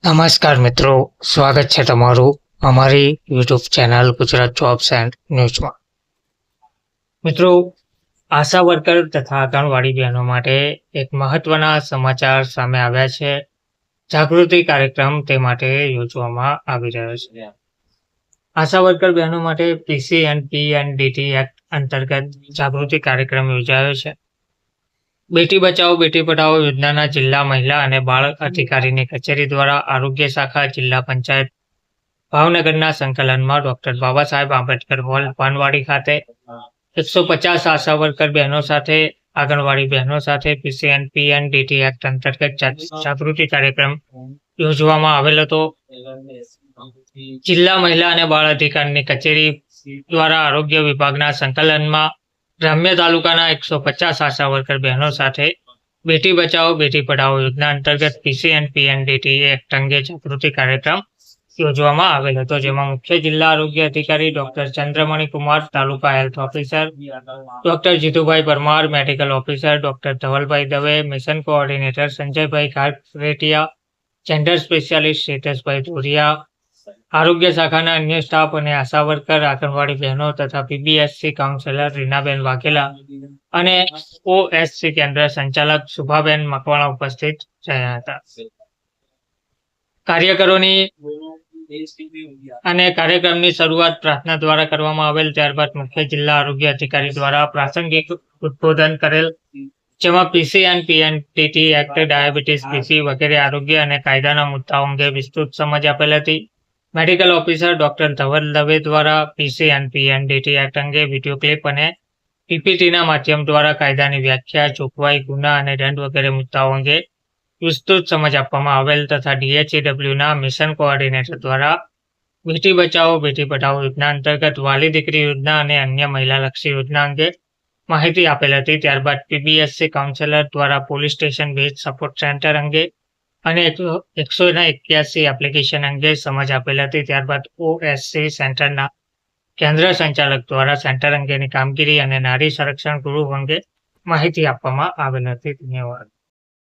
નમસ્કાર મિત્રો, સ્વાગત છે તમારું અમારી YouTube channel Gujarat jobs and ન્યૂઝમાં. મિત્રો, આશા વર્કર તથા આંગણવાડી બહેનો માટે એક મહત્વના સમાચાર સામે આવ્યા છે. જાગૃતિ કાર્યક્રમ તે માટે યોજવામાં આવી રહ્યો છે. આશા વર્કર બહેનો માટે PCNPNDT એક્ટ અંતર્ગત જાગૃતિ કાર્યક્રમ યોજાયો છે. બેટી બચાવો બેટી પઢાઓ યોજનાના જિલ્લા મહિલા અને બાળ અધિકારીની કચેરી દ્વારા આરોગ્ય શાખા જિલ્લા પંચાયત ભાવનગરના સંકલનમાં ડોક્ટર બાબા સાહેબ આંબેડકર હોલ પાનવાડી ખાતે 150 આશા વર્કર બહેનો સાથે આંગણવાડી બહેનો સાથે PCNPNDT એક્ટ અંતર્ગત જાગૃતિ કાર્યક્રમ યોજવામાં આવેલ હતો. જિલ્લા મહિલા અને બાળ અધિકારીની કચેરી દ્વારા આરોગ્ય વિભાગના સંકલનમાં ગ્રામ્ય તાલુકાના 150 આશા વર્કર બહેનો સાથે બેટી બચાવો બેટી પઢાઓ યોજના અંતર્ગત PCNPNDT એક્ટ અંગે જાગૃતિ કાર્યક્રમ યોજવામાં આવેલ હતો, જેમાં મુખ્ય જિલ્લા આરોગ્ય અધિકારી doctor Chandramani Kumar, taluka health officer doctor Jitubhai Parmar, medical officer doctor Dhavalbhai Dave, mission coordinator Sanjaybhai Ghatretiya, gender specialist Hiteshbhai Dhoriya, આરોગ્ય શાખાના અન્ય સ્ટાફ અને આશા વર્કર, આંગણવાડી બહેનો તથા PBSC કાઉન્સેલર રીનાબેન વાઘેલા અને OSC કેન્દ્ર સંચાલક શુભાબેન મકવાણા ઉપસ્થિત રહ્યા હતા. કાર્યક્રમની શરૂઆત પ્રાર્થના દ્વારા કરવામાં આવેલ. ત્યારબાદ મુખ્ય જિલ્લા આરોગ્ય અધિકારી દ્વારા પ્રાસંગિક ઉદ્બોધન કરેલ, જેમાં PCNPNDT એક્ટ, ડાયાબિટીસ, BP વગેરે આરોગ્ય અને કાયદાના મુદ્દાઓ અંગે વિસ્તૃત સમજ આપેલ હતી. Medical officer doctor Dhaval Dave દ્વારા PCNPNDT એક્ટ અંગે વિડીયો ક્લિપ અને PPTના માધ્યમ દ્વારા કાયદાની વ્યાખ્યા, જોગવાઈ, ગુના અને દંડ વગેરે મુદ્દાઓ અંગે વિસ્તૃત સમજ આપવામાં આવેલ તથા DHEWના મિશન કોઓર્ડિનેટર દ્વારા બેટી બચાવો બેટી પઢાઓ યોજના અંતર્ગત વાલી દીકરી યોજના અને અન્ય મહિલાલક્ષી યોજના અંગે માહિતી આપેલ હતી. ત્યારબાદ PBSC કાઉન્સેલર દ્વારા police station base support centre અંગે અને 181 એપ્લિકેશન અંગે સમજ આપેલ હતી. ત્યારબાદ OSC સેન્ટરના કેન્દ્ર સંચાલક દ્વારા સેન્ટર અંગેની કામગીરી અને નારી સંરક્ષણ ગૃહ અંગે માહિતી આપવામાં આવેલ હતી. ધન્યવાદ.